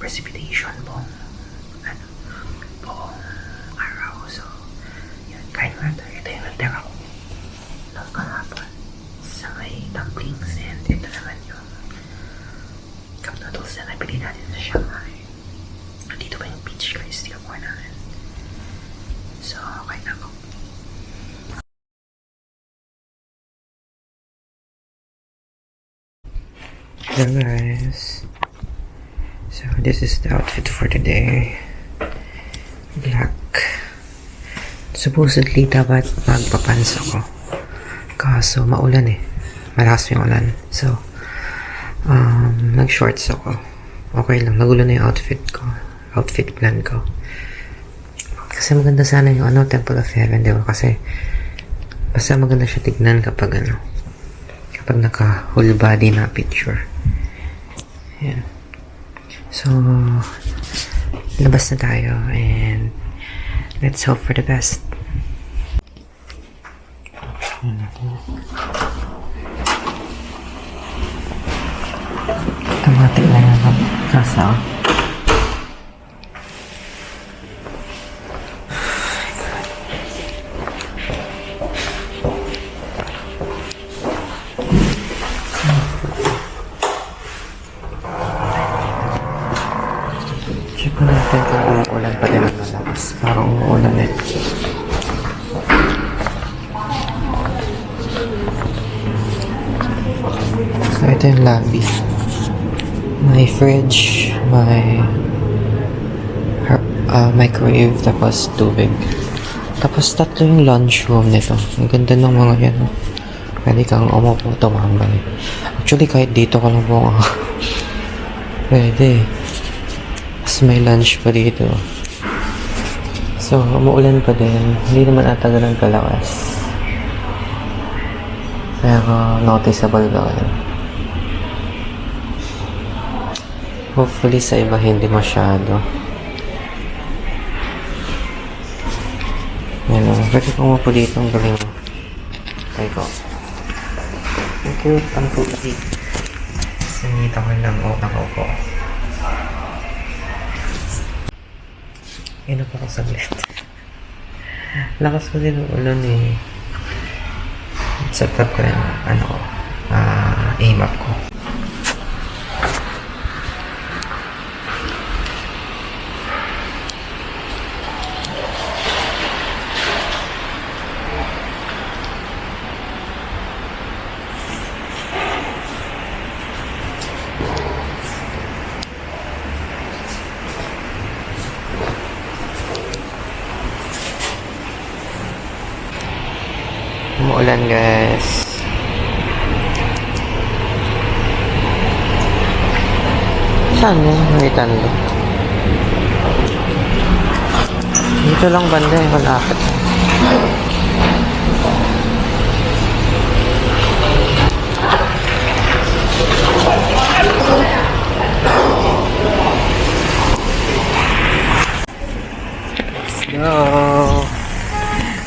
precipitation buong araw. So, yun, kain muna tayo. Ito yung natira ko ng kahapon sa may dumplings, and ito naman yung cup noodles na nabili natin sa Shanghai. At dito ba yung beach guys, tinakuha namin. So, kain na ako. Hello guys. So this is the outfit for today. Black. Supposedly dapat magpapants ako. Kaso maulan eh. Malakas yung ulan. So nag-shorts ako. Okay lang. Nagulo na yung outfit ko. Outfit plan ko. Kasi maganda sana yung Temple of Heaven, di ba? Kasi basta maganda siya tignan kapag kapag naka whole body na picture. Yan. So, labas na tayo and let's hope for the best. Kamati lang ako. Kasa. Check ko natin kung umuulan pa din ang malakas. Parang umuulan eh. So, ito yung lobby. May fridge, may microwave, tapos tubig. Tapos tatlo yung lunch room nito. Ang ganda ng mga yan. Pwede kang umupo, tumambay. Actually, kahit dito ka lang po pwede. Tapos may lunch pa dito. So, umuulan pa din. Hindi naman ata ganun kalakas. Pero, noticeable ba yun? Hopefully, sa iba hindi masyado. Yan o. Pwede kong umupo dito. Ang galing. Try ko. Ang cute. Ang cozy. Sinita ko lang nakaupo. Inom ako saglit. Lakas ko din ng ulan eh. Set up ko yung aim up ko. Umuulan guys. Saan yun? May tando. Dito lang banda yung malapit. Let's go.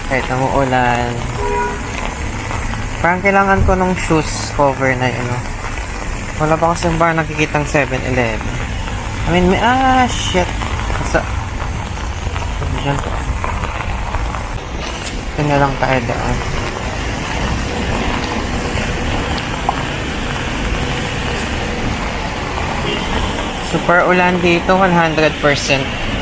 Kahit umuulan. Parang kailangan ko nung shoes cover na yun. Wala pa kasi ba nakikitang 7-Eleven. I mean, shit. Kasa. Diyan to. Ito na lang tayo daan. Super ulan dito, 100%.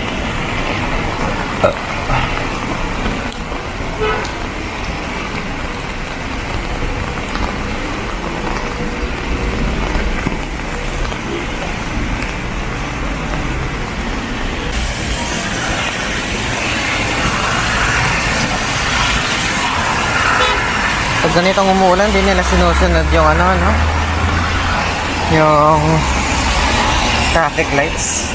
Pag ganitong umuulan, di nila sinusunod yung yung traffic lights.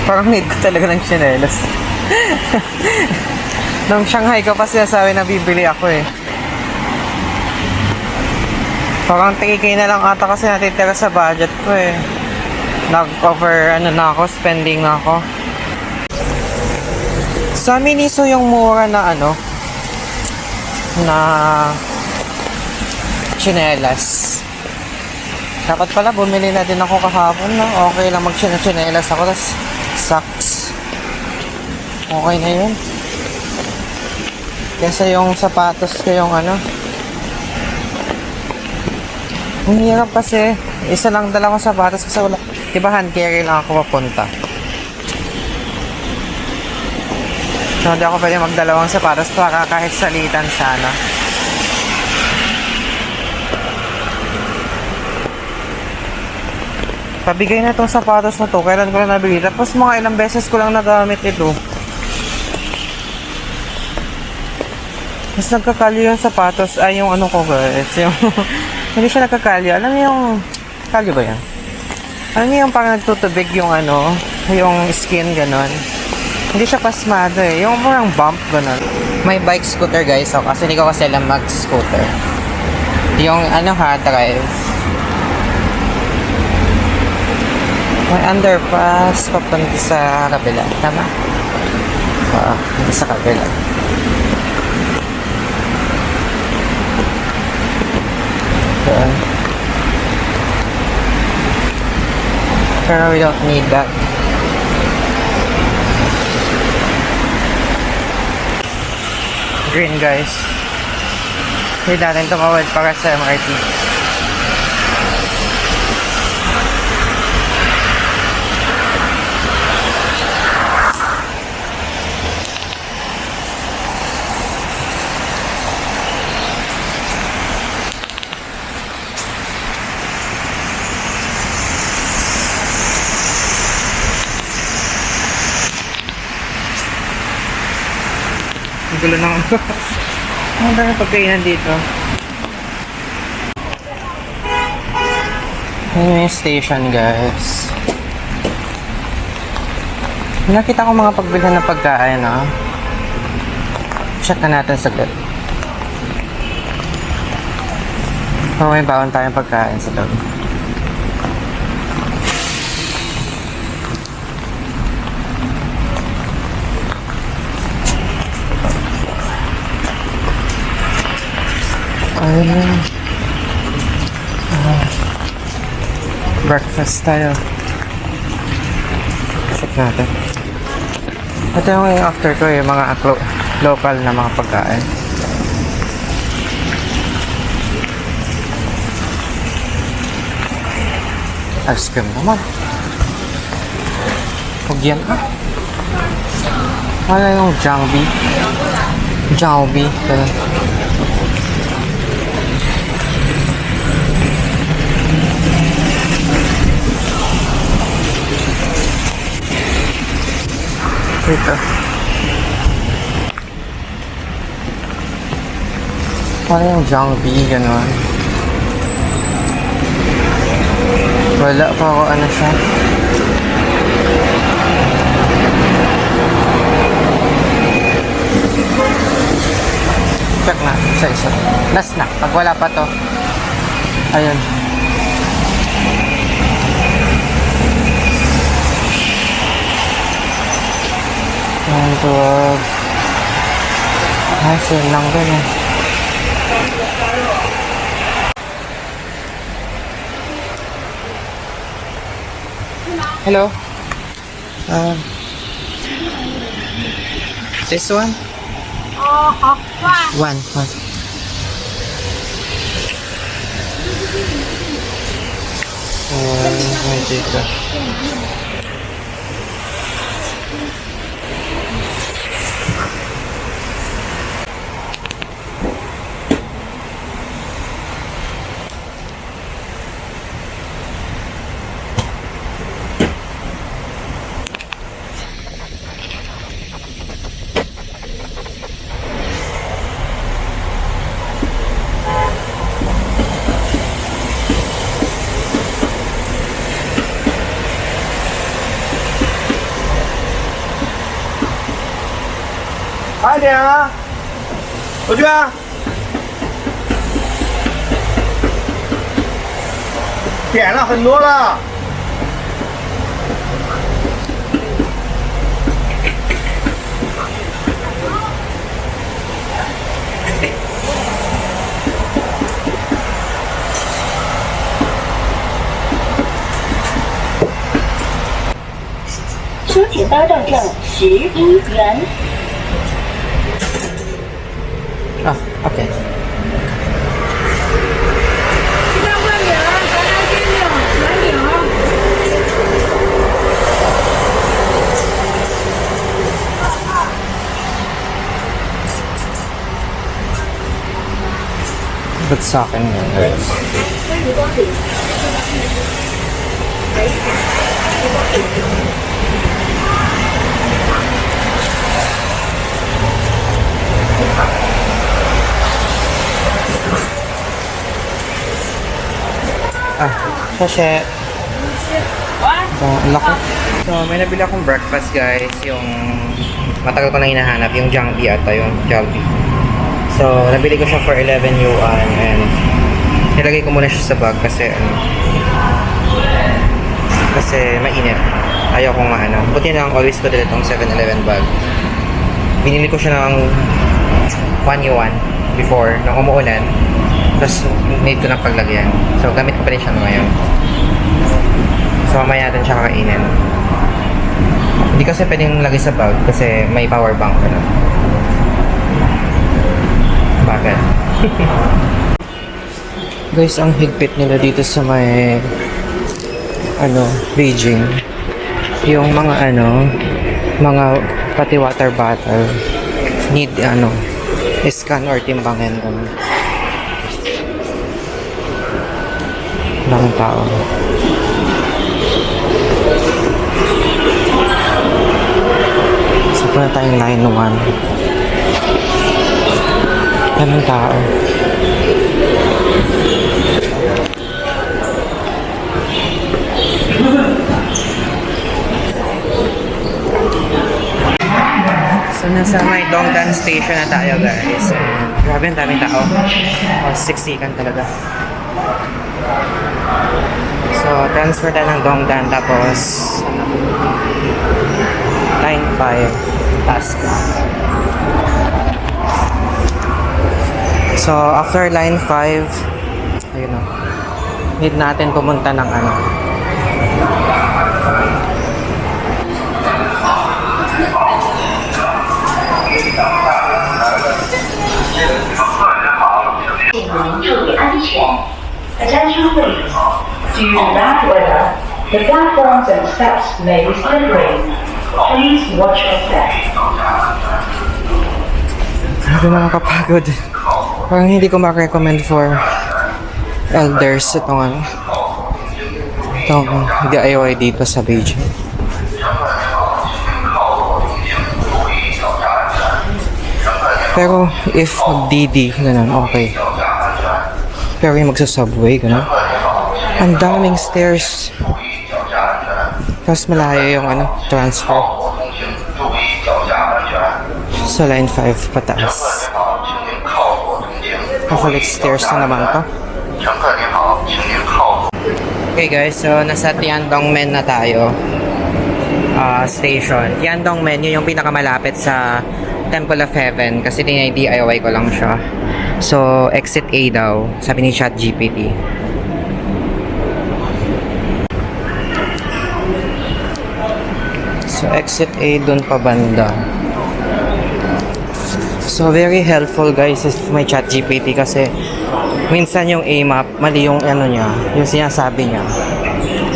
Parang need ko talaga ng tsinelas. Nung Shanghai ko pa sinasabi na bibili ako eh. Parang 3K na lang ata kasi natitira sa budget ko eh. Nag-cover na ako, spending na ako. Sa Miniso yung mura na na tsinelas. Dapat pala bumili na din ako kahapon, no? Okay lang mag-tsinelas ako, tas socks. Okay na yun. Kesa yung sapatos ko yung ang hirap kasi. Isa lang dala ko sapatos kasi wala. Diba hand carry lang ako papunta. So hindi ako pwede magdalawang sapatos para kahit salitan sana. Pabigay na itong sapatos na to. Kailan ko lang nabili. Tapos mga ilang beses ko lang nagamit ito. Mas nagkakalyo yung sapatos. Ay, yung ko guys. Yung hindi siya nagkakalyo. Alam niyo yung kalyo ba yan? Alam niyo yung parang nagtutubig yung yung skin ganon. Hindi siya pasmado eh. Yung parang bump ganon. May bike scooter guys. So, kasi hindi ko kasi alam mag-scooter. Yung drive. May underpass papunta sa kabila. Tama? Oo, sa kabila. Doon. Pero we don't need that. Green guys. Hindi natin tumawid para sa MRT. Ang gulo ng ang dami pagkainan dito. Ayan yung station guys. Nakita ko mga pagbilhan ng pagkain check na natin saglit. May baon tayong pagkain sa loob. Ayun. Breakfast tayo. Check natin. Ito yung after ko yung mga local na mga pagkain. Ice cream naman. Huwag yan Ano yung Jollibee? Jollibee. Ganun. Ito. Ano yung Jollibee, gano'n? Wala pa ako siya. Check na, isa-isa. Last na, pag wala pa to. Ayun. Sale lang din Hello? This one? One. May dito.快点啊！我去啊！点了很多了。18到账11元。 Ah, okay. Ba't sa akin yun, guys? Ah, sachet. Ang laki. So, may nabili akong breakfast, guys. Yung matagal ko na hinahanap. Yung Jollibee ata, yung Jollibee. So, nabili ko siya for 11 yuan and nilagay ko muna siya sa bag kasi mainit. Ayaw ko nga ano. Buti na lang always ko dito itong 7-Eleven bag. Binili ko siya ng 1 yuan before nang umuulan. Tapos need ko ng paglagyan. So, gamit ko pa rin siya ngayon. So, mamaya natin siya kakainin. Hindi kasi pwedeng lagay sa bag kasi may power bank ka na. Bakit? Guys, ang higpit nila dito sa may Beijing. Yung mga mga pati water bottle need scan or timbangin ganun. Daming tao. Sa na tayong line 1. Daming tao. So, nasa may Dongdan Station na tayo, guys. And, grabe, ang daming tao. Siksikan talaga. So, transfer tayo ng Dongdan, tapos line 5, task. So, after line 5, ayun o, need natin pumunta ng Due to bad weather, the platforms and steps may be slippery. Please watch your step. Grabe, nakakapagod. Parang hindi ko ma-recommend for elders itong DIY dito sa Beijing. Pero if mag-DD, ganun, okay. Pero yung magsa-subway, ganun. Ang daming stairs. Tapos malayo yung transfer. Sa line 5 pataas. Hopefully stairs na naman to. Okay guys, so nasa Tiandongmen na tayo. Station. Tiandongmen, yun yung pinakamalapit sa Temple of Heaven kasi DIY ko lang siya. So, exit A daw, sabi ni ChatGPT. So, exit A dun pa banda. So, very helpful guys if may ChatGPT kasi minsan yung A-map, mali yung niya, yung sinasabi niya.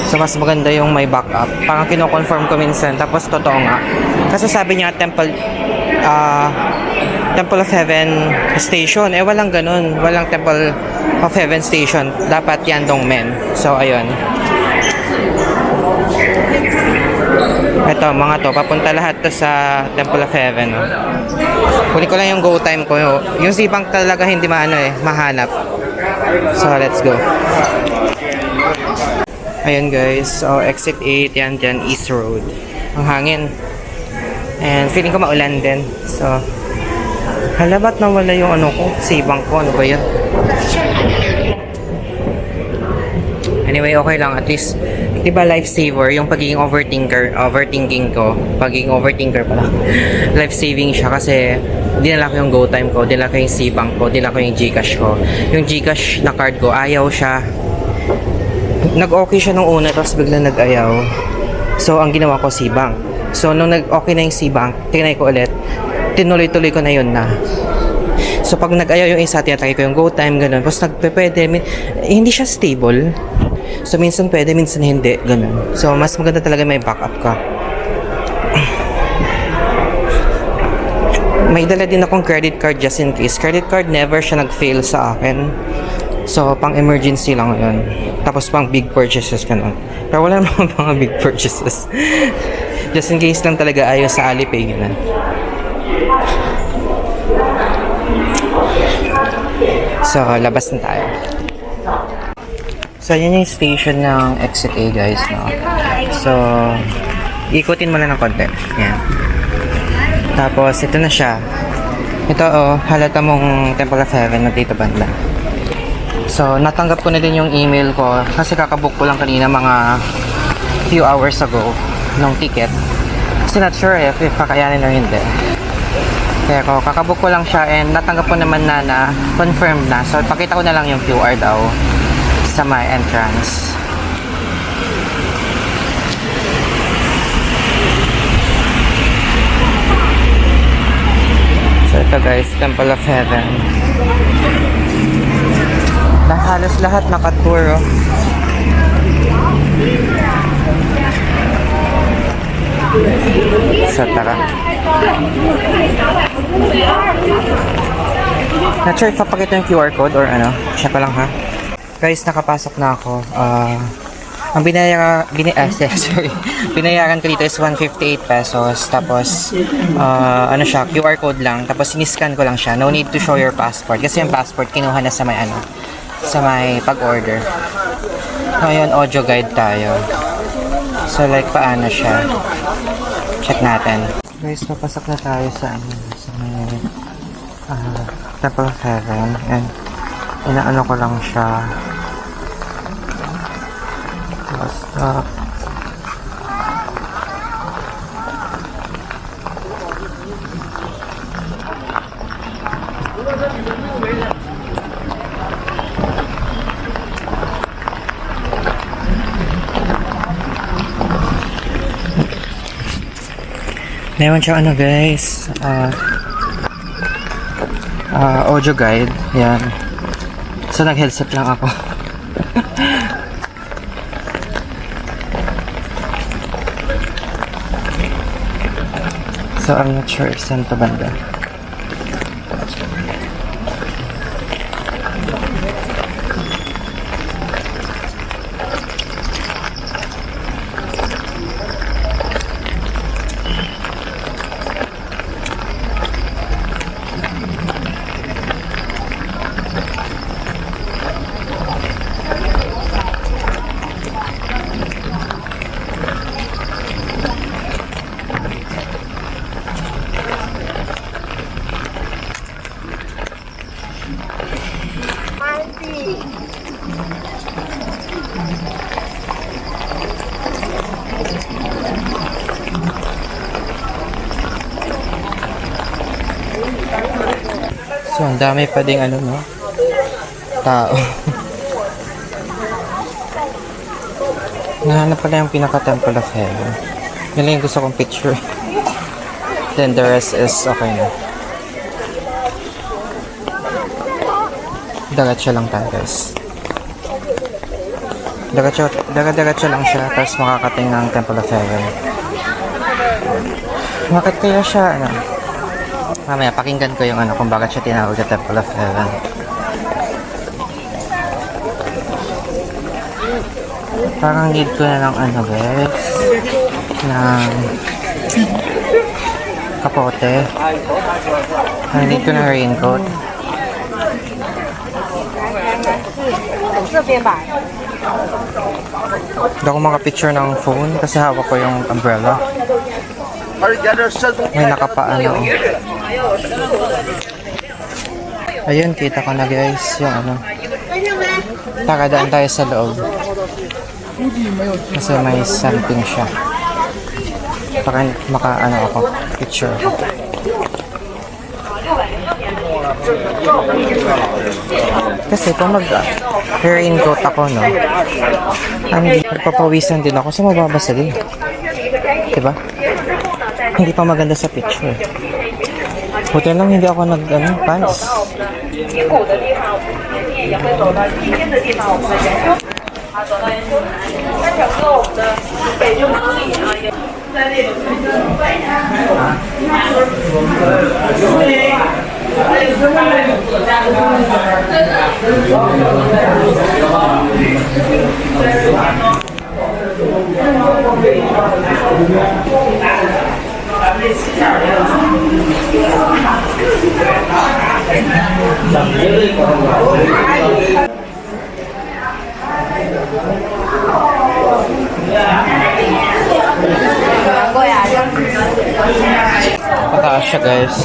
So, mas maganda yung may backup. Parang kino-confirm ko minsan, tapos totoo nga. Kasi sabi niya, Temple of Heaven Station. Walang ganun. Walang Temple of Heaven Station. Dapat Tiandongmen. So, ayun. Ito, mga to. Papunta lahat to sa Temple of Heaven. Kunin ko lang yung go time ko. Yung sipang talaga hindi mahanap. So, let's go. Ayun guys. So, exit 8. Yan, East Road. Ang hangin. And feeling ko maulan din. So, hala, ba't nawala yung ko? Sibang ko. Ano ba yan? Anyway, okay lang. At least, diba lifesaver, yung pagiging overthinking ko. Pagiging overthinker pala. Life-saving siya kasi dinala ko yung go time ko, dinala ko yung sibang ko, dinala ko yung Gcash ko. Yung Gcash na card ko, ayaw siya. Nag-okay siya nung una, tapos bigla nag-ayaw. So, ang ginawa ko, sibang. So, nung nag-okay na yung C-Bank, tinry ko ulit, tinuloy-tuloy ko na yun na. So, pag nag-ayaw yung isa, tinatry ko yung GoTime, ganun. Tapos, pwede, hindi siya stable. So, minsan pwede, minsan hindi, ganun. So, mas maganda talaga may backup ka. May dala din akong credit card just in case. Credit card, never siya nag-fail sa akin. So, pang emergency lang yun. Tapos, pang big purchases, ganun. Pero wala naman mga big purchases. Just in case lang talaga ayaw sa Alipay, ganun. So, labas na tayo. So, yun yung station ng Exit A, guys, no? So, ikutin mo lang ng konti. Yan. Tapos, ito na siya. Ito, halata mong Temple of Heaven na dito banda. So, natanggap ko na din yung email ko kasi kakabook ko lang kanina mga few hours ago ng ticket. Kasi not sure if kakayanin or hindi. Kaya ko, kakabook ko lang siya and natanggap ko naman na confirmed na. So, pakita ko na lang yung QR daw sa my entrance. So, ito guys, Temple of Heaven. Halos lahat nakatour, oh. So, tara. Not sure if papakita yung QR code or ano. Check ko lang, ha. Guys, nakapasok na ako. Ang binayaran ko dito is 158 pesos. Tapos, ano siya, QR code lang. Tapos, siniscan ko lang siya. No need to show your passport. Kasi yung passport, kinuha na sa may ano, sa may pag-order. Ngayon, audio guide tayo. So, like, paano siya? Check natin. Guys, papasok na tayo sa ano, sa may Temple of Heaven. And, inaano ko lang siya. Stop. Meron siyang ano guys, audio guide, yan. So nag-headset lang ako. So I'm not sure if saan to banda. So, ang dami pa ding ano, no? Tao. Nahanap pala yung pinaka-Temple of Heaven. Yun lang yung gusto kong picture. Then the rest is okay na. Dagatsa lang tayo, guys. Dagatsa lang siya, tapos makakating ng Temple of Heaven. Bakit kaya siya, ano? Mamaya, pakinggan ko yung ano, kung bakit siya tinawag na Temple of Heaven. Parang need ko na ng ano, guys, ng kapote. Need ko ng raincoat. Hindi ako makapicture ng phone kasi hawak ko yung umbrella. May nakapaano. Ayun, kita ko na guys yung ano. Takadaan tayo sa loob. Kasi may something siya. Para maka-ano ako, picture ako. Kasi kung mag-raincoat ako, no, nagpapawisan din ako sa mababasa din. Diba? Hindi pa maganda sa picture. Buti lang hindi ako pants. 评估的地方，我们今天也会走到今天的地方，我们的研究走到研究台。那整个我们的北中公里也在那个Mataas siya guys.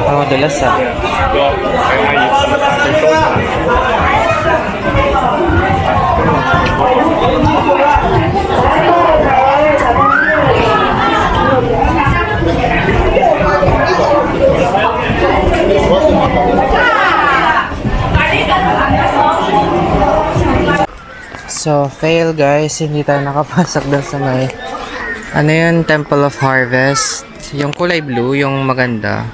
Ang madalas So, fail guys. Hindi tayo nakapasok doon sa may Temple of Harvest. Yung kulay blue, yung maganda.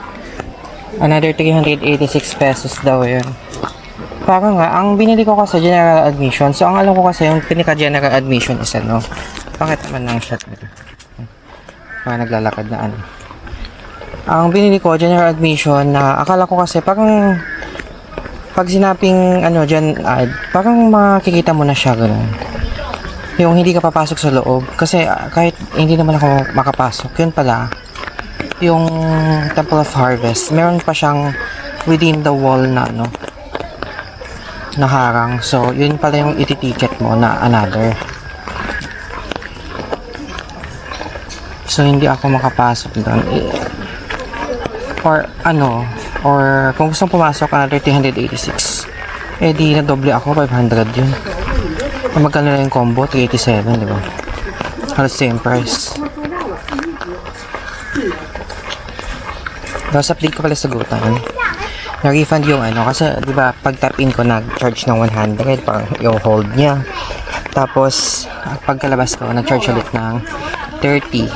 Another 386 pesos daw yun. Parang nga, ang binili ko kasi general admission. So, ang alam ko kasi yung pinaka-general admission is Bakit naman ng shot nito? Parang naglalakad na Ang binili ko, general admission, na akala ko kasi parang pag sinaping parang makikita mo na siya ganun. Yung hindi ka papasok sa loob. Kasi kahit hindi naman ako makapasok, yun pala, yung Temple of Harvest, meron pa siyang within the wall na naharang. So, yun pala yung ititicket mo na another. So, hindi ako makapasok doon. Or kung gusto pumasok, another 386. Eh, di na doble ako, 500 yun. Magkano na yung combo? 387, di ba? Halos same price. Tapos update ko pala sa Gutan. Na-refund yung kasi di ba pag tap in ko nag-charge ng 100 parang yung hold niya. Tapos pagkalabas ko nag-charge ulit ng 30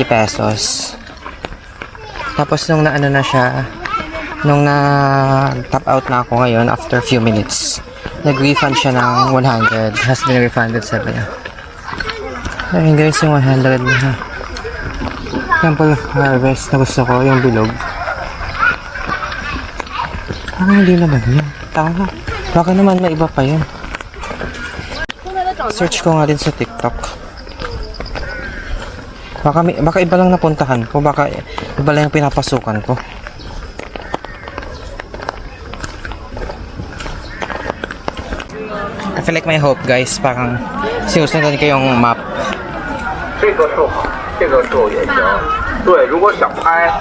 pesos. Tapos nung na siya, nung na-tap out na ako ngayon after few minutes, nag-refund siya ng 100. Has been refunded, sabi niya. Ayun guys, yung 100 na. Temple of Harvest na gusto ko, yung bilog. Hindi naman yun. Tama. Baka naman may iba pa yun. Search ko nga din sa TikTok. Baka iba lang napuntahan ko. Baka iba lang yung pinapasukan ko. I feel like may hope guys. Parang sinusundan ko yung map. 这个树也行。对，如果想拍，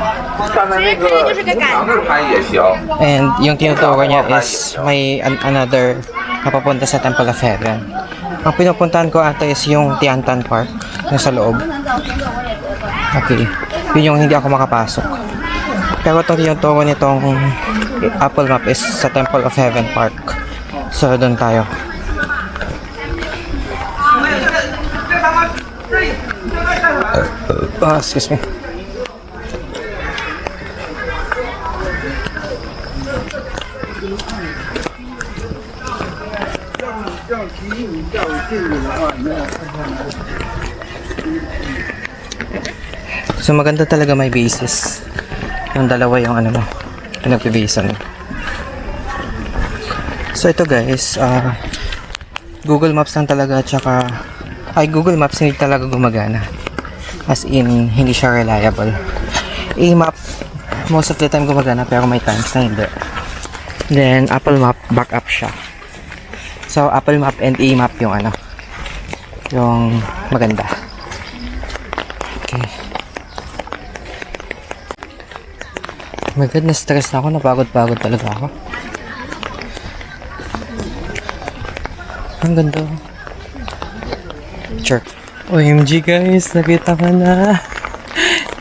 站在那个城墙那儿拍也行。And yung tinutukoy niya is may another napapunta sa Temple of Heaven. Ang pinupuntahan ko ata is yung Tiantan Park, yung sa loob. Okay. Yun yung hindi ako makapasok. Pero itong tinutukoy nitong Apple Map is sa Temple of Heaven Park. So, doon tayo. Excuse me. So maganda talaga may basis. Yung dalawa yung pinagpibasean. So ito guys, Google Maps lang talaga tsaka Google Maps hindi talaga gumagana. As in, hindi siya reliable. A-Map, most of the time gumagana pero may times na hindi. Then, Apple Map, backup siya. So, Apple Map and A-Map yung yung maganda. Okay. Oh my God, na-stress na ako. Napagod-pagod talaga ako. Ang ganda. Sure. OMG guys, nakita ko na.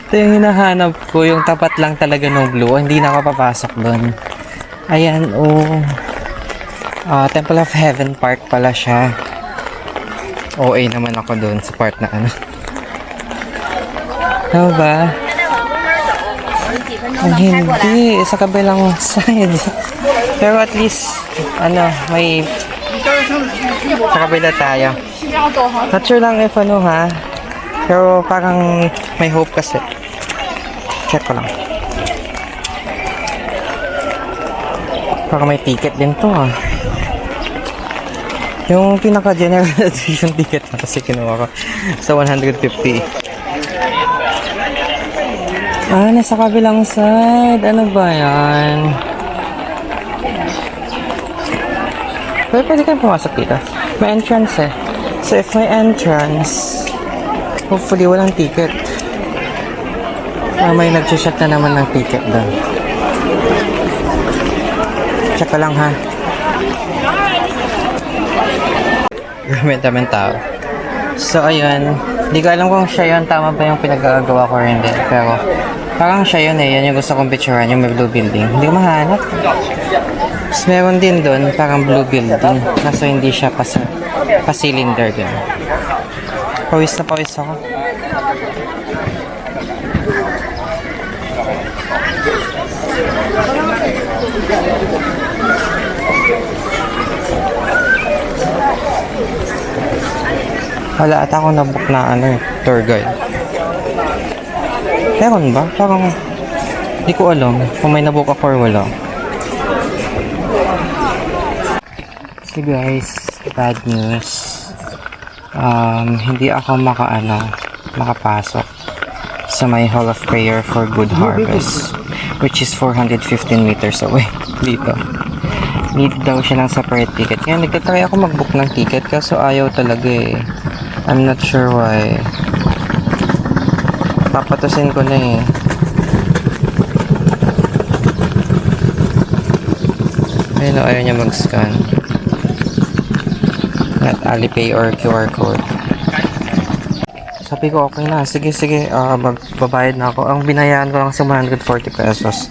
Ito yung hinahanap ko, yung tapat lang talaga ng blue. Hindi na ako papasok doon. Ayan, Temple of Heaven Park pala siya. OA naman ako doon sa part na Ano ba? Hindi, sa kabilang side. Pero at least, may sa kabila tayo. Not sure lang if ha. Pero parang may hope kasi. Check ko lang. Parang may ticket din to Yung pinaka-general edition ticket na kasi kinuha ko sa 150. Nasa kabilang side. Ano ba yan? Pero pwede kayo pumasok dito. May entrance So if may entrance, hopefully walang ticket. May nag-check na naman ng ticket doon. Check ko lang ha. Daming tao. So ayun, hindi ko alam kung siya yun, tama ba yung pinagagawa ko rin din. Pero parang siya yun yan yung gusto kong picturean, yung may blue building. Hindi ko mahanap. Tapos meron din doon, parang blue building. Kaso hindi siya pa-cylinder gano'n. Pawis na pawis ako. Wala ata akong nabook na tour guide. Meron ba? Parang hindi ko alam kung may nabook ako or wala. So guys, bad news. Hindi ako makapasok sa may Hall of Prayer for Good Harvest, which is 415 meters away dito. Need daw siya ng separate ticket. Kaya nagtatry ako mag-book ng ticket kaso ayaw talaga I'm not sure why. Papatusin ko na Ayun ayaw niya mag-scan. Not Alipay or QR code. Sabi ko okay na. Sige. Magbabayad na ako. Ang binayaran ko lang sa 140 pesos.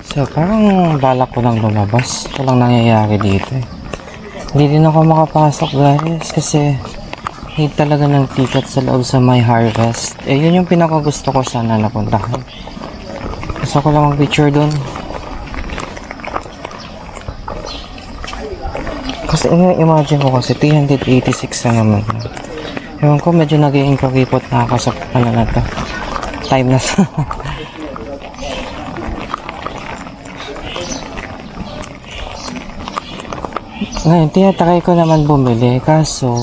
So, parang balak ko lang lumabas. Walang nangyayari dito Hindi din ako makapasok guys kasi need talaga ng ticket sa loob sa My Harvest. Yun yung pinakagusto ko sana napuntahan. Gusto ko lang mag-picture dun. Kasi imagine ko kasi 386 na naman. Ewan ko medyo nag-i-improvipot na ako sa na to. Time na sa Ngayon, tinatry ko naman bumili kaso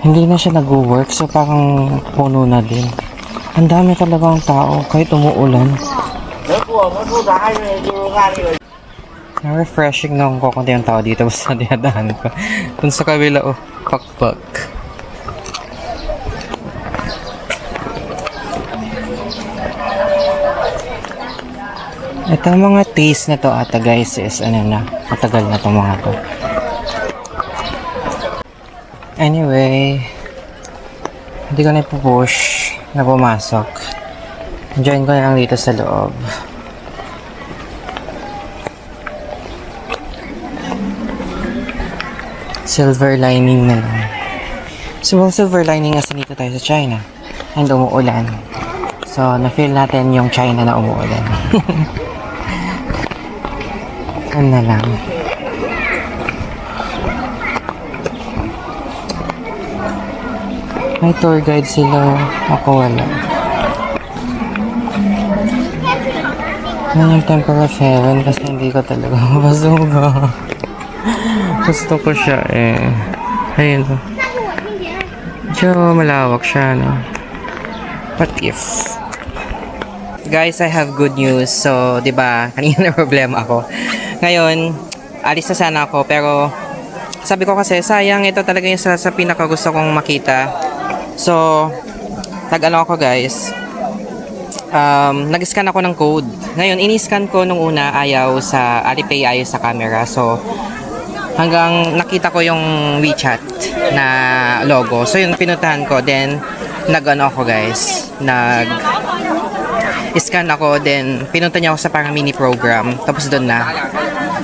hindi na siya nag-work so parang puno na din. Ang dami talagang tao kahit umuulan. Refreshing lang ko kung yung tao dito basta dinadaan ko. Kung sa kabila, pakpak. Ito mga taste na to ata guys is matagal na to mga to. Anyway, hindi ko na ipupush na pumasok. Join ko na lang dito sa loob. Silver lining na lang. So, silver lining kasi dito tayo sa China. And umuulan. So, na-feel natin yung China na umuulan. Ano na lang. May tour guide sila. Ako wala. Yan yung Temple of Heaven kasi hindi ko talaga mapasuga. Gusto ko siya Ayun o. Medyo malawak siya What if? Guys, I have good news. So, diba, kanina na problema ako. Ngayon, alis na sana ako pero sabi ko kasi sayang ito talaga yung sa pinaka gusto kong makita. So, nag-ano ako guys. Nag-scan ako ng code. Ngayon, ini-scan ko nung una ayaw sa Alipay, ayaw sa camera. So, hanggang nakita ko yung WeChat na logo. So, yun pinuntahan ko. Then, nag-ano ako guys. Nag-scan ako. Then, pinunta niya ako sa parang mini program. Tapos doon na.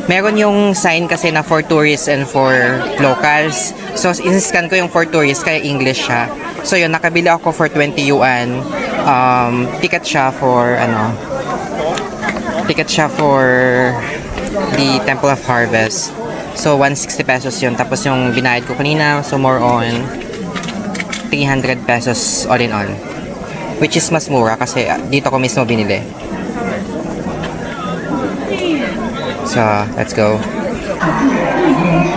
Meron yung sign kasi na for tourists and for locals. So, in-scan ko yung for tourists, kaya English siya. So, yun, nakabili ako for 20 yuan. Ticket siya for, the Temple of Harvest. So, 160 pesos yun. Tapos yung binayad ko kanina, so more on 300 pesos all in all. Which is mas mura kasi dito ko mismo binili. So, let's go.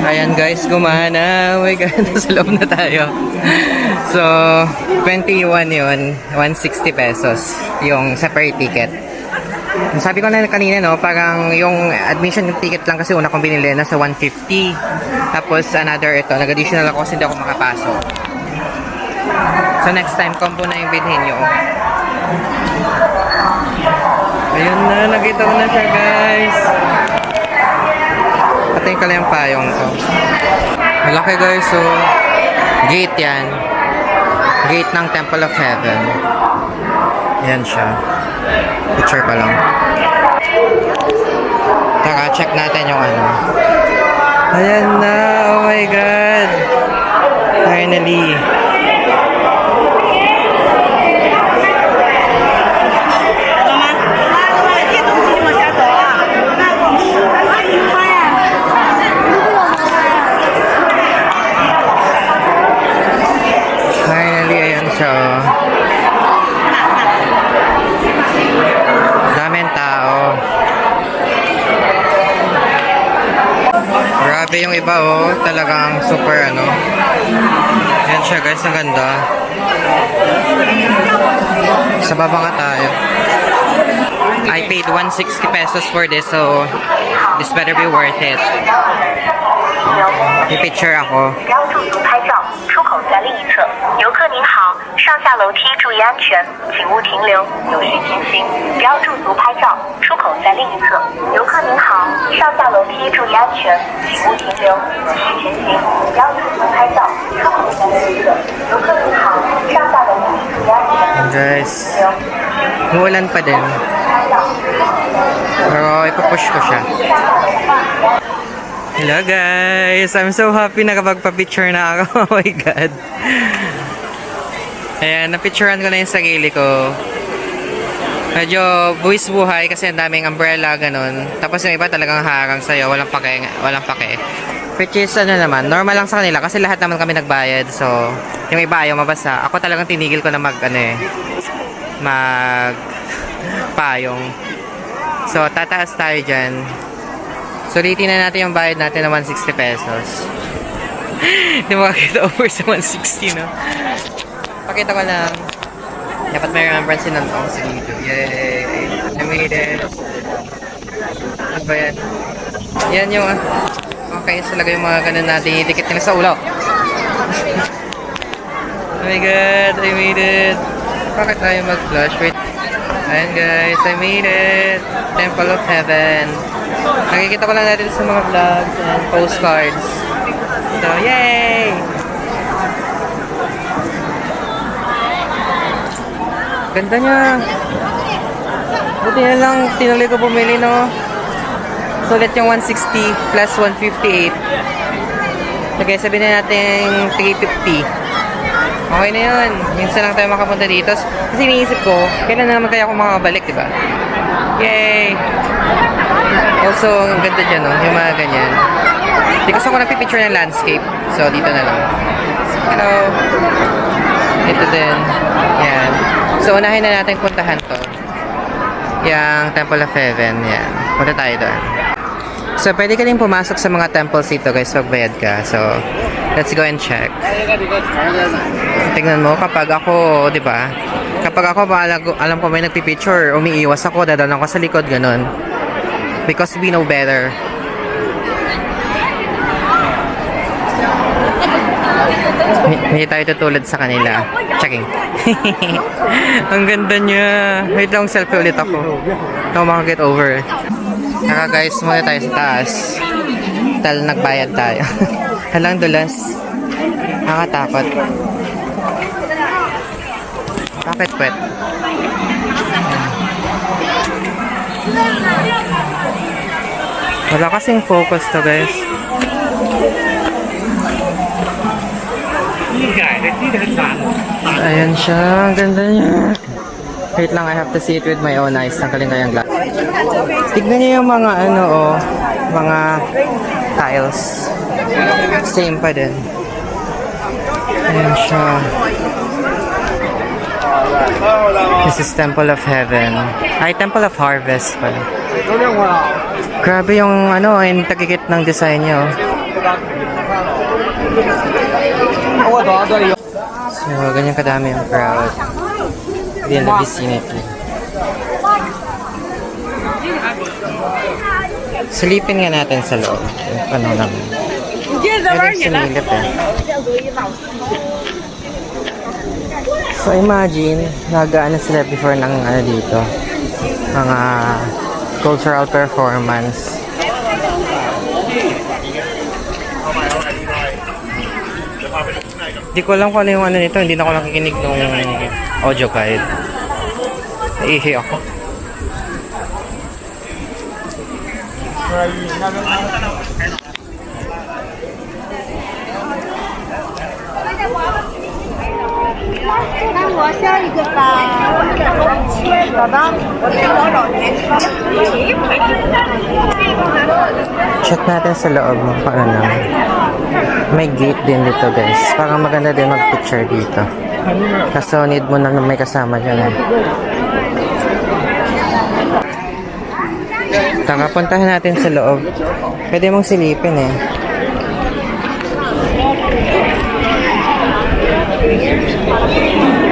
Ayan guys, gumana. Oh my God, nasa loob na tayo. So, 20 yuan yun. 160 pesos. Yung separate ticket. Sabi ko na kanina, no, parang yung admission ticket lang kasi una kong binili na sa 150. Tapos another ito, nag-additional ako kasi hindi ako makapasok. So next time, combo na yung bilhin nyo. Ayun na, nakita ko na siya guys. Patayin ko lang yung payong ko. Malaki guys, so gate yan. Gate ng Temple of Heaven. Yan siya. Picture pa lang. Tara, check natin yung ano. Ayan na, oh my God. Finally. Finally, ayan siya. Daming tao. Grabe yung iba, oh. Talagang super, ano. Yan siya, guys. Ang ganda. Sa baba nga tayo. I paid 160 pesos for this, so this better be worth it. May picture ako. 不要驻足拍照，出口在另一侧。游客您好，上下楼梯注意安全，请勿停留，有序前行。不要驻足拍照，出口在另一侧。游客您好，上下楼梯注意安全，请勿停留，有序前行。不要驻足拍照，出口在另一侧。游客您好，上下楼梯注意安全。 Guys, umulan pa din. Pero ipapush ko siya. Hello guys! I'm so happy na kapag-picture na ako. Oh my God! Ayan, napicturean ko na yung sarili ko. Medyo buwis buhay kasi ang daming umbrella, ganun. Tapos yung iba talagang harang sa'yo. Walang pake. Walang pake. Which is, ano naman, normal lang sa kanila kasi lahat naman kami nagbayad. So, yung iba ayaw mabasa. Ako talagang tinigil ko na payong. So, tataas tayo dyan. Sulitin na natin yung bayad natin na 160 pesos. Hindi mo makakita over sa 160, no? Pakita ko lang. Dapat may remembrance yun ng tong sa dito. Yay! I made it. Ano ba yan? Yan yung... Okay, so lagay yung mga ganun natin. Itikit nila sa ulo. Oh my God! I made it! Bakit tayo mag-flash? Wait. Ayan guys, I made it! Temple of Heaven. Nakikita ko lang natin sa mga vlogs and postcards. So, yay! Ganda niya. Buti na lang, tinuloy ko bumili, no? Sulit yung 160 plus 158. Okay, sabihin na natin 350. Okay na yun. Minsan lang tayo makapunta dito. Kasi iniisip ko, kailan na naman kaya ako makakabalik, diba? Yay! Also, ang ganda dyan, no? Yung mga ganyan. Hindi kasi ako nagpipicture ng landscape. So, dito na lang. Hello! Ito din. Yan. So, unahin na natin puntahan to. Yung Temple of Heaven. Yan. Punta tayo doon. So, pwede ka din pumasok sa mga temples dito, guys. Magbayad ka. So, let's go and check. Tingnan mo, kapag ako, di ba? Kapag ako, alam ko may nagpipicture, umiiwas ako, dadalang ko sa likod, ganun. Because we know better. Hindi tayo tutulad sa kanila. Checking. Ang ganda niya. Wait lang, selfie ulit ako. Ito makaget over. Saka guys, muna tayo sa taas. Tal nagbayad tayo. Halang dulas. Nakakatakot. Bakit wet? Wala kasing focus to, guys. Ayan siya. Ang ganda niya. Wait lang, I have to see it with my own eyes. Tanggalin ko yung glass. Tignan niyo yung mga ano, oh. Mga tiles. Same pa din. Ayan siya. This is Temple of Heaven. Ay, Temple of Harvest pala. Grabe yung ano, yung tagikit ng design niya, oh. So, ganyan kadami yung crowd. In the vicinity. Silipin nga natin sa loob. Ano lang. Pwedeng sumilip eh. So imagine, nagaan na sila before ng ano dito. Mga cultural performance. Hindi ko alam kung ano yung ano nito. Hindi na ako nakikinig ng audio guide. Naihi ako. Check natin sa loob mo kung ano. May gate din dito, guys. Parang maganda din mag-picture dito. Kaso need mo na may kasama dyan. Tara, puntahan natin sa loob. Pwede mong silipin eh.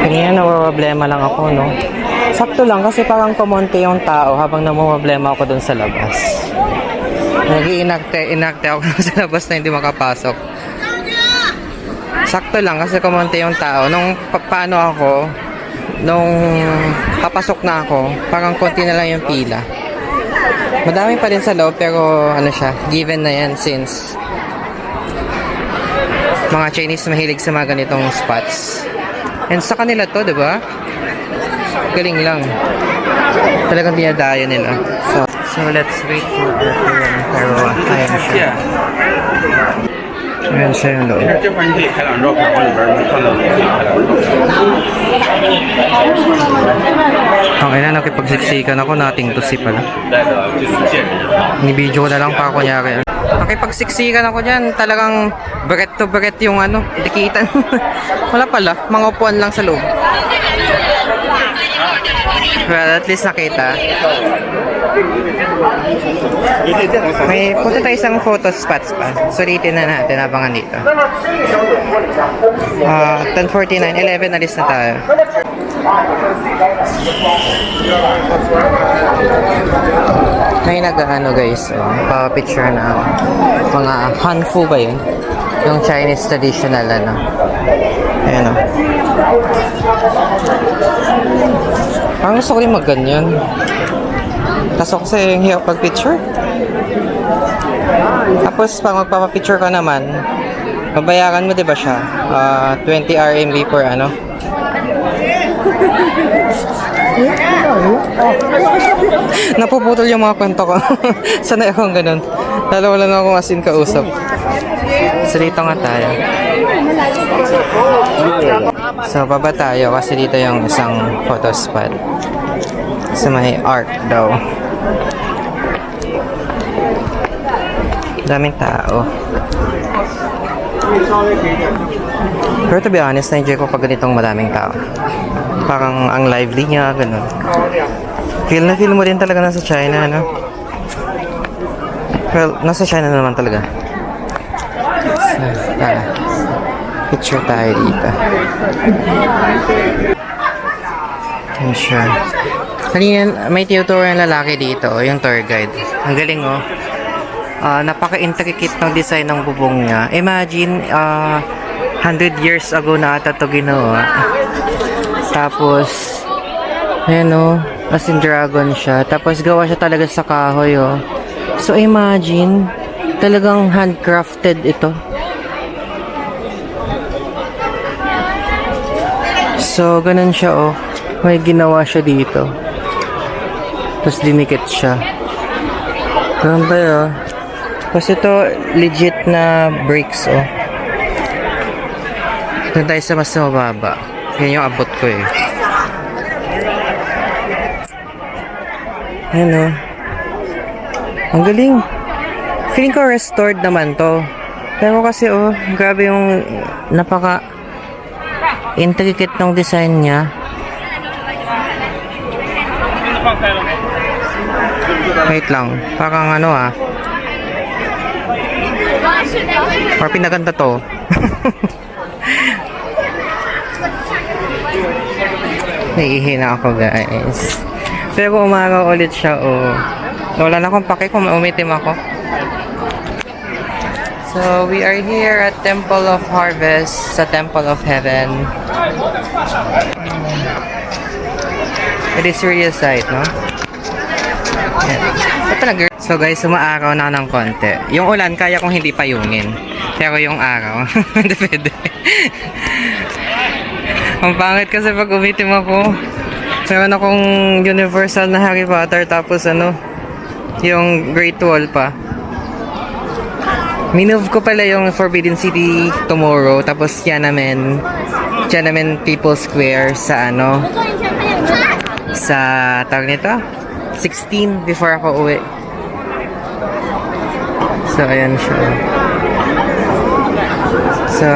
Kanina nawawablema lang ako, no? Sakto lang kasi parang kumonte yung tao habang nawawablema ako dun sa labas. Nag-i-inacte ako sa labas na hindi makapasok. Sakto lang kasi kumonte yung tao. Nung paano ako, nung papasok na ako, parang konti na lang yung pila. Madami pa rin sa loob pero ano siya, given na yan since mga Chinese mahilig sa mga ganitong spots. And sa kanila to, diba? Galing lang. Talagang dinadayo nila. So let's wait for everyone. Pero ayan siya. Ayan siya yung loob. Okay na, nakipagsiksikan ako, nating to see pala. Ni-video ko na lang pa kunyari. Nakipagsiksikan ako dyan, talagang beret to beret yung ano, dikitan. Wala pala, mga upuan lang sa loob. Well, at least nakita. May punta tayo isang photo spots pa. Sulitin na natin abangan dito. 10:49, 11 alis na tayo. May nag-ano guys, pa-picture na mga hanfu ba yun? Yung Chinese traditional ano. Ayan o. Parang gusto ko rin mag-ganyan. Kaso kasi yung hirap pag-picture. Tapos pag magpapapicture ka naman, babayaran mo diba siya? 20 RMB per ano. Napuputol yung mga kwento ko. Sanay akong ganun. Lalo wala na akong asin kausap. So dito nga tayo. So baba tayo kasi dito yung isang photo spot. Sa may art daw. Daming tao. Pero to be honest, na-enjoy ko pag ganitong madaming tao. Parang ang lively niya, ganun. Feel na feel mo din talaga nasa China, no? Well, nasa China naman talaga. So, tara. Picture tayo dito. I'm sure. Kanina, may tinuturo yung lalaki dito, yung tour guide. Ang galing, oh. Napaka-intricate ng design ng bubong niya. Imagine, 100 years ago na ata ito ginawa. Tapos, ayan o, as in dragon siya. Tapos gawa siya talaga sa kahoy o. So imagine, talagang handcrafted ito. So ganun siya o. May ginawa siya dito. Tapos dinikit siya. Ganun ba yun? Tapos ito, legit na bricks, oh. Doon tayo sa mas mababa. Yan yung abot ko, eh. Ayan, oh. Ang galing. Feeling ko restored naman to. Pero kasi, oh, grabe yung napaka intricate ng design niya. Wait lang. Parang ano, ah. Or pinaganda to. Naiihi na ako, guys. Pero umaraw ulit siya, oh. Wala na akong pake kung umitim ako. So, we are here at Temple of Harvest sa Temple of Heaven. It is really a sight, no? Yan. So guys, umaaraw na ng konti. Yung ulan, kaya kong hindi payungin. Pero yung araw, hindi pwede. Ang pangit kasi pag umitim ako. Meron akong Universal na Harry Potter, tapos ano, yung Great Wall pa. Minove ko pala yung Forbidden City tomorrow, tapos Tiananmen People's Square sa ano, sa tawag nito 16 before ako uwi. So ayan siya. So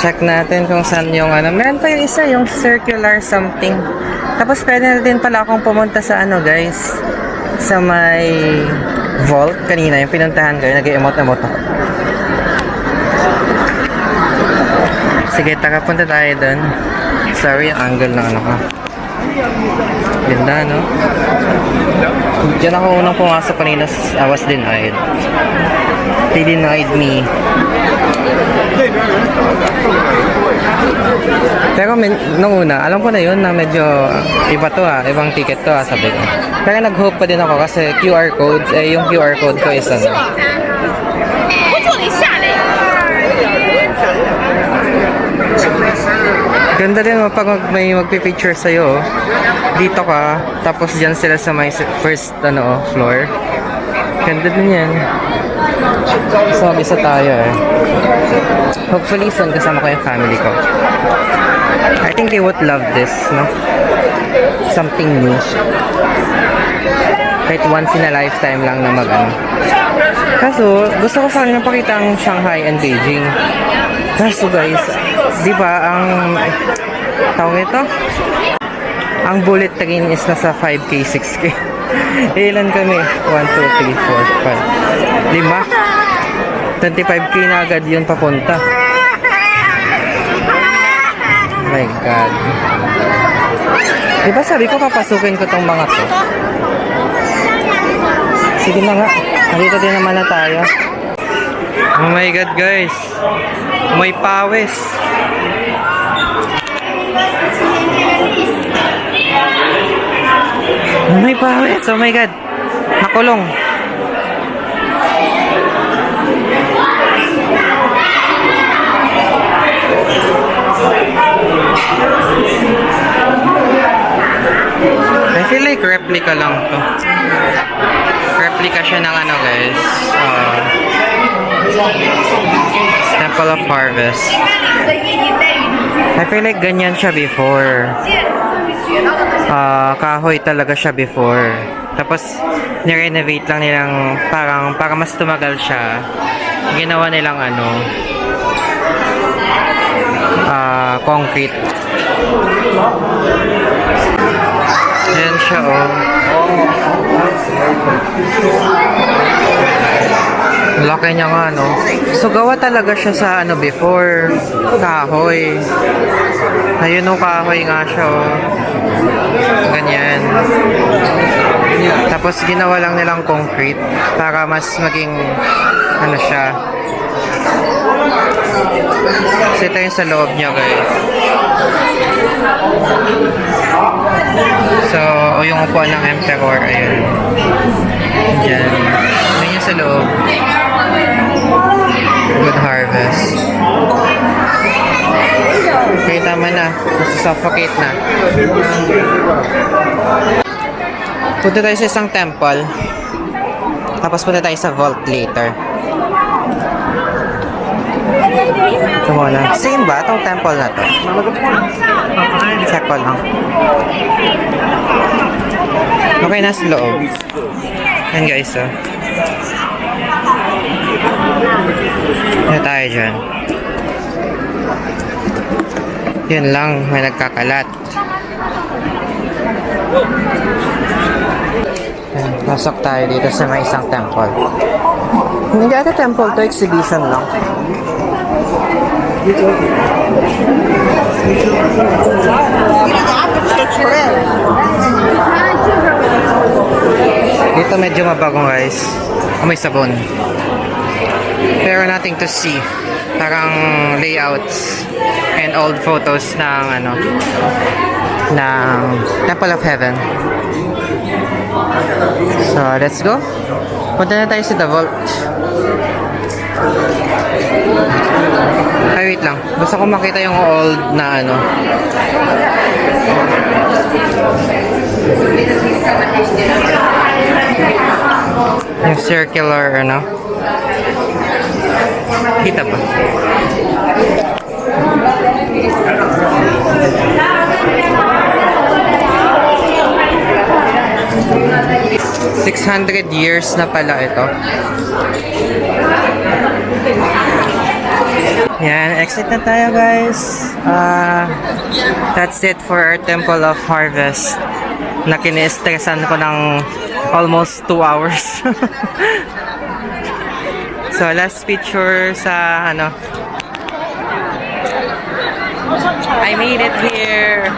check natin kung saan yung ano. Meron pa yung isa, yung circular something. Tapos pwede na din pala akong pumunta sa ano, guys, sa may vault kanina, yung pinuntahan ko, yung nag-emote-emote ako. Sige, tara, punta tayo dun. Sorry, yung angle ng ano ko. Ganda, no? Diyan ako unang pumasok kanina. I was denied. They denied me. Pero nung una, alam ko na yun na medyo iba to, ibang ticket to, sabi ko. Pero nag-hope pa din ako kasi QR code, yung QR code ko is ano. Ganda din pag may magpipicture sa'yo, dito ka, tapos dyan sila sa may first floor. Ganda din yan. So, isa tayo eh. Hopefully soon kasama ko yung family ko. I think they would love this, no? Something new. Kahit once in a lifetime lang na mag-ano. Kaso, gusto ko sana napakita ang Shanghai and Beijing. Kaso guys, di ba ang tawag ito? Ang bullet train is nasa 5K, 6K. Ilan kami? 1, 2, 3, 4, 5. 5. 25K na agad yun papunta. Oh my God. Diba sabi ko papasukin ko tong mga to? Sige na nga. Nandito din naman na tayo. Oh my God, guys. May pawis. May pawis. Oh my God. Nakulong. I feel like replica lang to. Replica siya ng ano, guys. Temple of Harvest. I feel like ganyan siya before. Kahoy talaga siya before. Tapos, nirenovate lang nilang para mas tumagal siya. Ginawa nilang ano, concrete. Ayan siya, oh. Laki niya nga, no? So, gawa talaga siya sa ano before. Kahoy. Ayun, no, kahoy nga siya, oh. Ganyan. Tapos, ginawa lang nilang concrete para mas maging ano siya. So, ito yung sa loob niya, guys. So, yung upuan ng Emperor, ayun. Diyan. Ayun yung sa loob. Good Harvest. Okay, tama na. Suffocate na. Punta tayo sa isang temple. Tapos punta tayo sa vault later. Ito muna. Same ba itong temple na to? Check ko lang. Okay, nasa loob. Yan guys, oh. Ano tayo dyan? Yun lang, may nagkakalat. Ayan, pasok tayo dito sa may isang temple. Hindi ata temple to, exhibition lang. Dito medyo mabago guys. May sabon. Pero nothing to see. Parang layouts and old photos ng ano, ng Temple of Heaven. So let's go. Punta na tayo sa The Vault. Ay wait lang. Gusto ko makita yung old na ano. Yung circular ano. Kita ba? $600 years na pala ito. Yan, exit na tayo guys. That's it for our Temple of Harvest na kini-stressan ko ng almost 2 hours. So last picture sa ano, I made it here.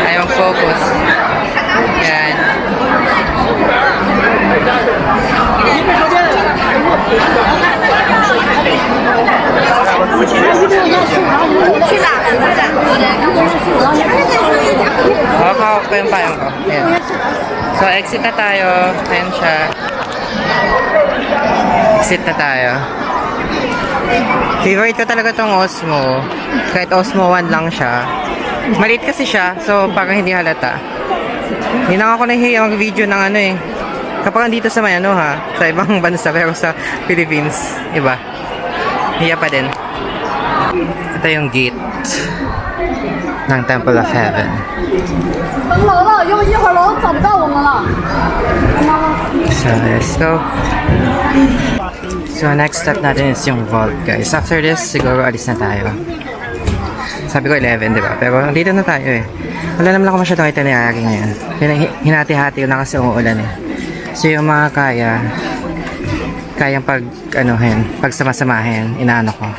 Ayaw focus. Yan. Hawak ko yung payong ko. Ayan. So exit na tayo. Ayan siya. Exit na tayo. Favorite ko talaga tong Osmo. Kahit Osmo 1 lang siya. Maliit kasi siya, so parang hindi halata. Hindi na ako nahihiya mag-video ng ano eh. Kapag nandito sa may ano ha, sa ibang bansa, pero sa Philippines, iba. Hiya pa din. Ito yung gate ng Temple of Heaven. So let's go. So next step natin is yung vault guys. After this, siguro alis na tayo. Sabi ko 11, di ba? Pero dito na tayo eh. Wala naman ako masyadong itinerary ngayon. Hinati-hati ko na kasi umuulan eh. So yung mga kayang pagsamasamahin, inaano ko.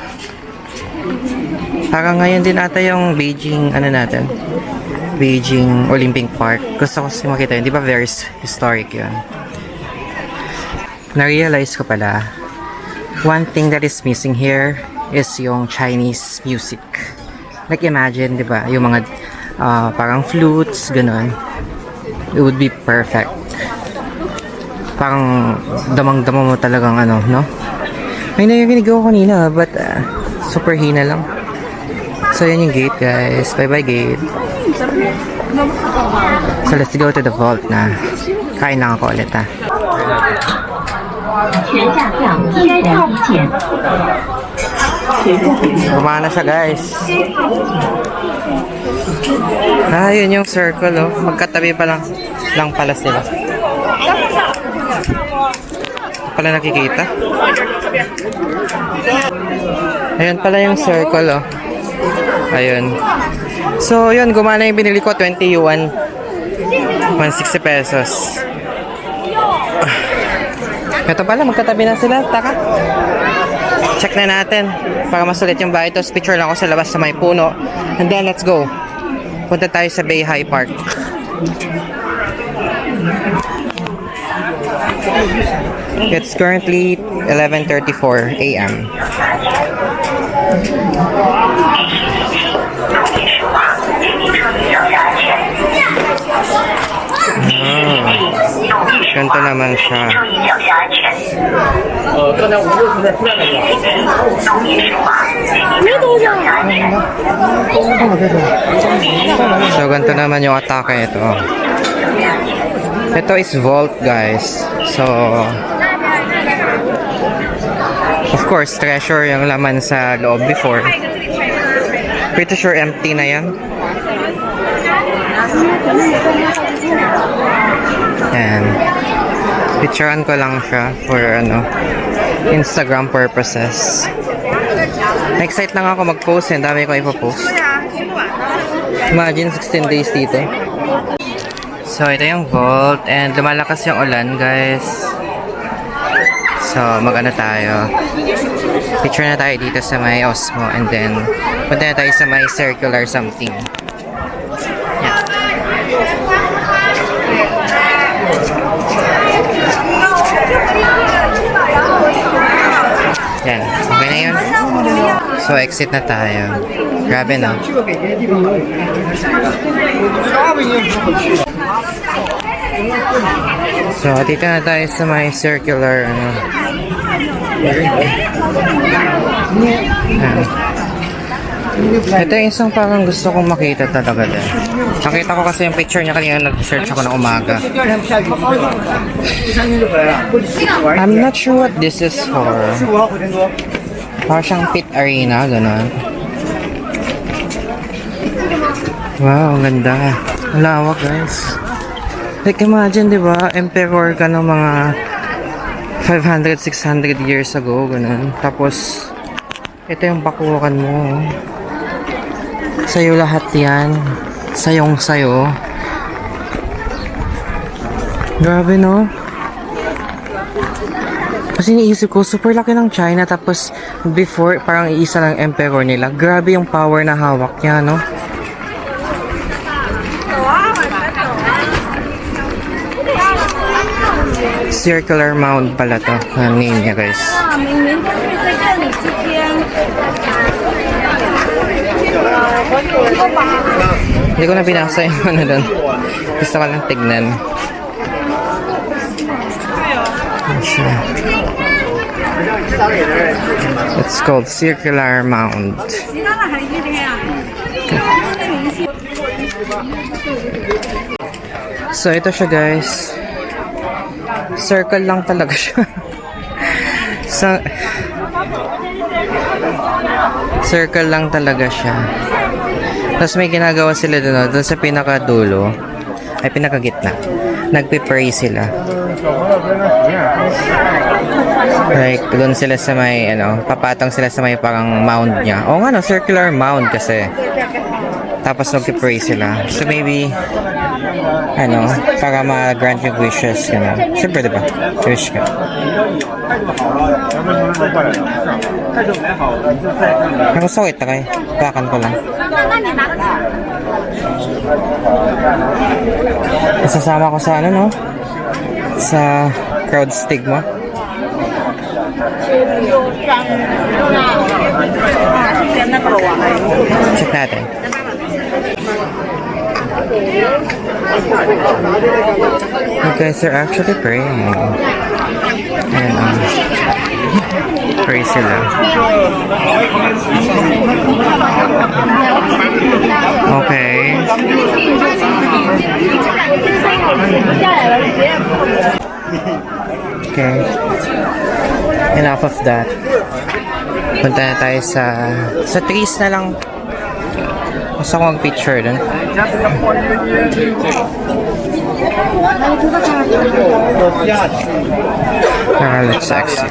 Parang ngayon din ata yung Beijing, ano natin, Beijing Olympic Park. Gusto ko kasi makita yun. Di ba very historic yun? Na-realize ko pala, one thing that is missing here is yung Chinese music. Like imagine, di ba, yung mga parang flutes, ganun. It would be perfect. Parang damang-dama mo talagang ano, no? May narinig ako kanina, but super hina lang. So yan yung gate guys. Bye bye gate. So let's go to the vault na. Kain lang ako ulit ha. Gumana siya guys. Yun yung circle oh. Magkatabi pa lang pala sila. Pala nakikita. Ayun pala yung circle oh. Ayun. So yun, gumana yung binili ko, 20 yuan. 160 pesos. Ito pala, magkatabi na sila. Taka. Check na natin para masulit yung bahay. Tapos picture lang ako sa labas sa may puno. And then let's go. Punta tayo sa Beihai Park. It's currently 11:34 a.m. Ganito naman siya. So ganito naman yung atake ito. Ito is vault guys. So Of course, treasure yung laman sa loob before. Pretty sure empty na yan. Yan. Picturean ko lang siya for Instagram purposes. Excite lang ako mag-post. Ang dami ko ipopost. Imagine 16 days dito. So, ito yung vault. And lumalakas yung ulan, guys. So, mag-ano tayo. Picture na tayo dito sa may Osmo. And then, punta na tayo sa may circular something. Yan. Okay na yun. So, exit na tayo. Grabe, no? So, dito na tayo sa may circular, Ito yung isang parang gusto kong makita talaga din. Nakita ko kasi yung picture niya kanina, nag-search ako ng umaga. I'm not sure what this is for. Parang siyang pit arena, gano'n. Wow, ang ganda. Ang lawak, guys. Like, imagine, di ba? Emperor ka ng mga 500, 600 years ago, gano'n. Tapos, ito yung bakuran mo. Sa'yo lahat yan. Sayong sayo. Grabe, no? Kasi iniisip ko, super laki ng China. Tapos, before, parang iisa lang emperor nila. Grabe yung power na hawak niya, no? Circular mound pala to. Ang name niya, guys. Hindi ko na binasa yung doon. Gusto ko lang tignan. It's called Circular Mound. So, ito siya, guys. Circle lang talaga siya. Circle lang talaga siya. Tapos may ginagawa sila doon sa pinakadulo. Ay, pinakagitna. Nagpipray sila. Like, doon sila sa may, papatong sila sa may parang mound niya. Oo nga, no, circular mound kasi. Tapos nagpipray sila. So maybe, para ma-grant yung wishes, Siyempre, diba? Wish ka. Ang sakit na kayo. Bakan ko lang. Isasama ko sa sa crowd stigma. Check natin. You guys are actually praying. And pray sila. Okay. Okay. Enough of that. Punta na tayo sa trees na lang. Gusto ko mag-picture dun. Let's exit.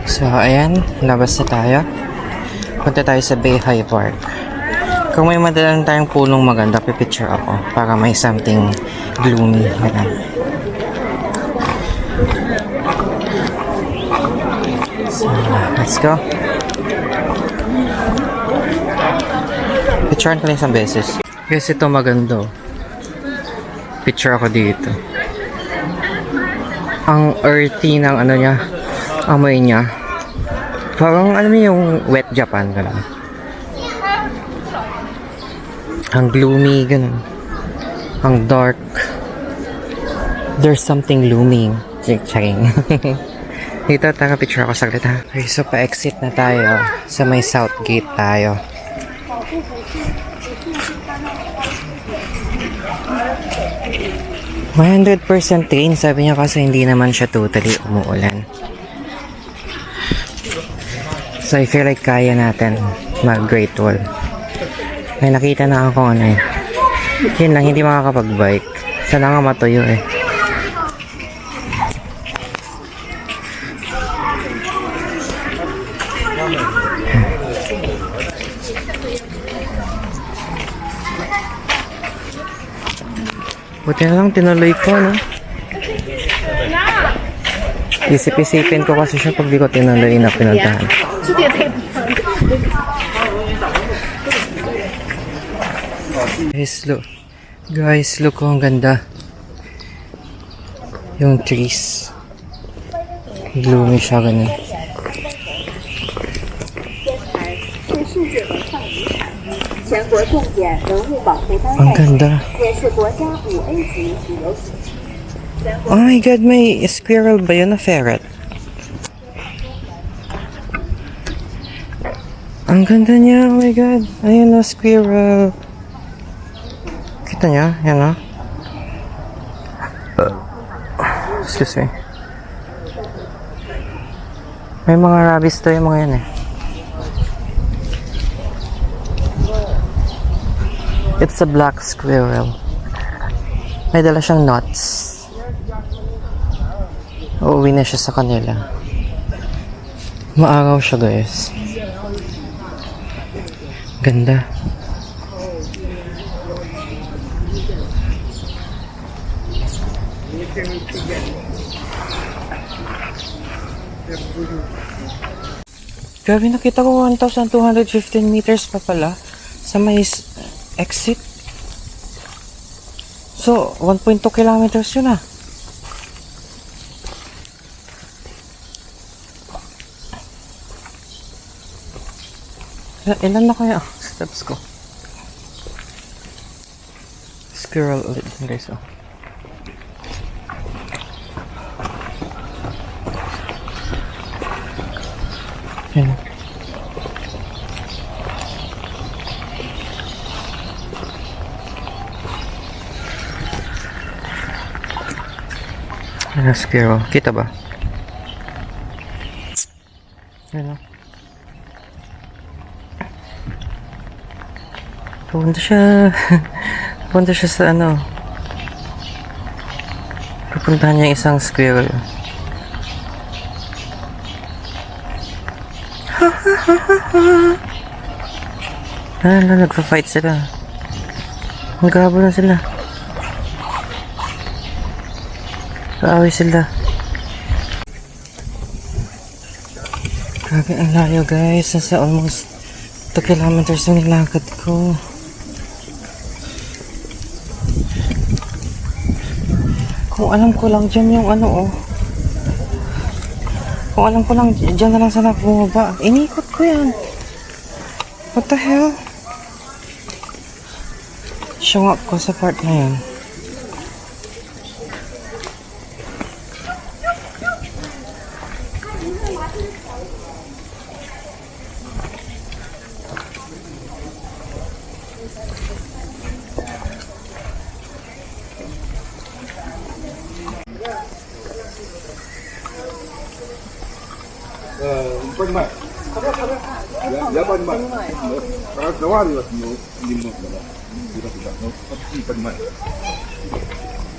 So, ayan. Labas na tayo. Punta tayo sa Beihai Park. Kung may madalang tayong punong maganda, pipicture ako para may something gloomy. So, let's go. Picturean ko lang isang beses. Kasi ito maganda. Picture ako dito. Ang earthy ng niya, amoy niya. Parang alam mo yung wet Japan, gano'n. Ang gloomy, ganun. Ang dark. There's something looming. Charing. Dito, taka picture ako saglit ha. Okay, so pa-exit na tayo. Sa may south gate tayo. %100% rain, sabi niya kasi hindi naman siya totally umuulan. So I feel like kaya natin mag-Great Wall. May nakita na ako ano eh. Yun lang, hindi makakapag-bike. Sana nga matuyo eh. Buti na lang tinuloy ko, no? Isip-isipin ko kasi siya pag di ko tinuloy na pinuntahan. Guys, look ko, ang ganda. Yung trees. Gloomy siya, ganun. Ang ganda. Oh my god, may squirrel ba yun na ferret? Ang ganda niya, oh my god. Ayun na, squirrel. Kita niya? Yan o. Excuse me. May mga rabbits to yung mga yan eh. It's a black squirrel. May dala siyang nuts. Uuwi na siya sa kanila. Maaraw siya, guys. Ganda. Grabe, nakita ko 1,215 meters pa pala sa may exit. So, 1.2 kilometers yun ah. Ilan na kaya steps ko? Squirrel ulit guys, oh. Yan. Ano, squirrel? Kita ba? Yan, oh. Pupunta siya. Pupunta siya sa ano. Pupuntahan niya isang squirrel. Nagpa-fight sila. Magkahabo na sila. Kaaway sila. Grabe ang layo guys. Nasa almost 2 kilometers ang nilakad ko. Kung alam ko lang dyan yung ano oh. Kung alam ko lang dyan na lang sana bumaba. Inikot ko yan. What the hell? Syungak ko sa part na yan.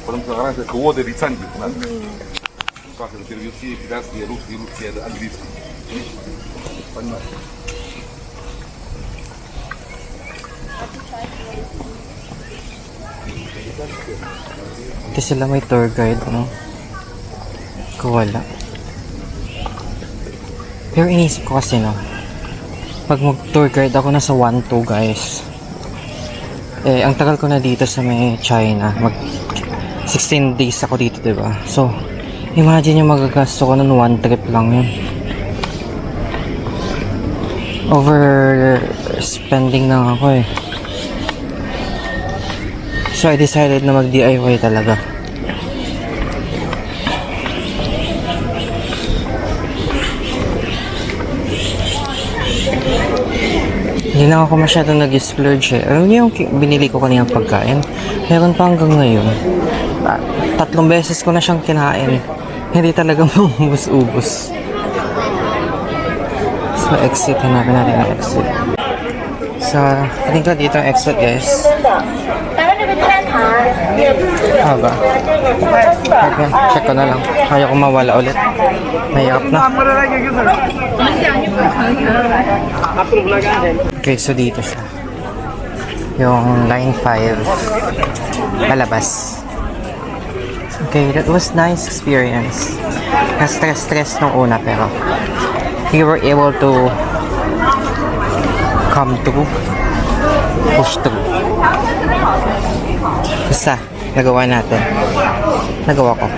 Потому что годы лицанги надо. Как это перевести китайские, русские, это английский. Понимаешь? Ito sila may tour guide, no? Kawala. Pero inisip ko kasi, no? Pag mag-tour guide ako nasa 1-2 guys. Eh, ang tagal ko na dito sa may China. 16 days ako dito, diba? So, imagine yung magagasto ko nun 1 trip lang yun. Overspending na ako eh. So, I decided na mag-DIY talaga. Hindi na ako masyadong nag-splurge eh. Alam niyo yung binili ko kanina pagkain? Meron pa hanggang ngayon. 3 beses ko na siyang kinain. Hindi talaga maubos-ubos. So, exit. Hanapin natin ang exit. So, tingin ko dito ang exit, guys. Ba? Okay, check ko na lang. Kaya ko mawala ulit. Mahirap na. Okay, so dito siya. Yung line 5. Palabas. Okay, that was nice experience. Na-stress nung una pero we were able to come through. Push through. Basta, nagawa natin. Nagawa ko.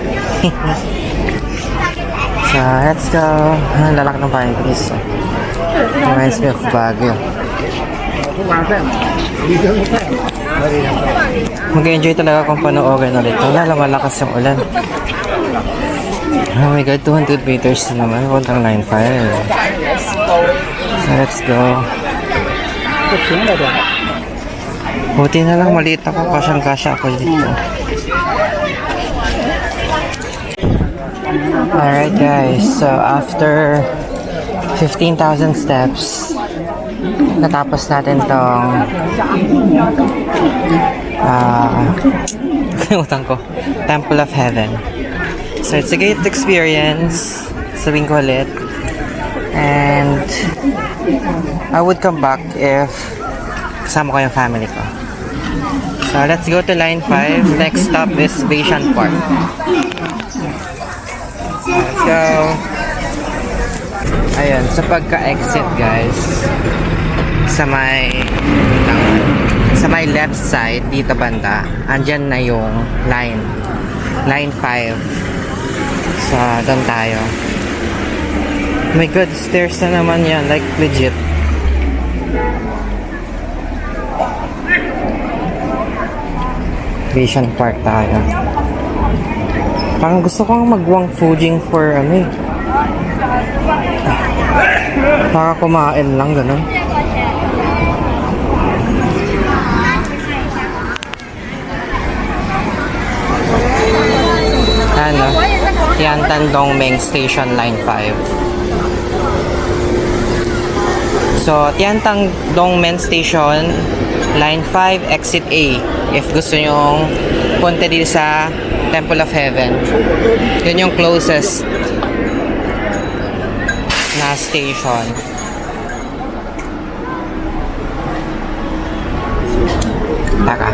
So, let's go. Ang lalaki ng pine trees. So. Reminds me of Baguio. Mag-enjoy talaga kung panoorin ulit. Wala lang malakas yung ulan. Oh my god, 200 meters na naman. Puntang line 5. So, let's go. Buti na lang maliit ako. Kasyang-kasya ako dito. Alright guys, so after 15,000 steps, natapos natin tong kalimutan ko, Temple of Heaven. So it's a great experience, sabihin ko ulit, and I would come back if kasama ko yung family ko. So let's go to line 5. Next stop is Bayesian Park. Let's go. Ayun, sa pagka-exit guys, sa may left side dito banda, andyan na yung line 5. So doon tayo. Oh my god, stairs na naman yan, like legit. Vision Park tayo. Parang gusto kong magwang fooding for ano eh. Para kumain lang, ganun. Ano? Tiantan Dongmeng Station Line 5. So, Tiantan Dongmeng Station Line 5, Exit A. If gusto nyong punta dito sa Temple of Heaven. Yun yung closest na station. Taka.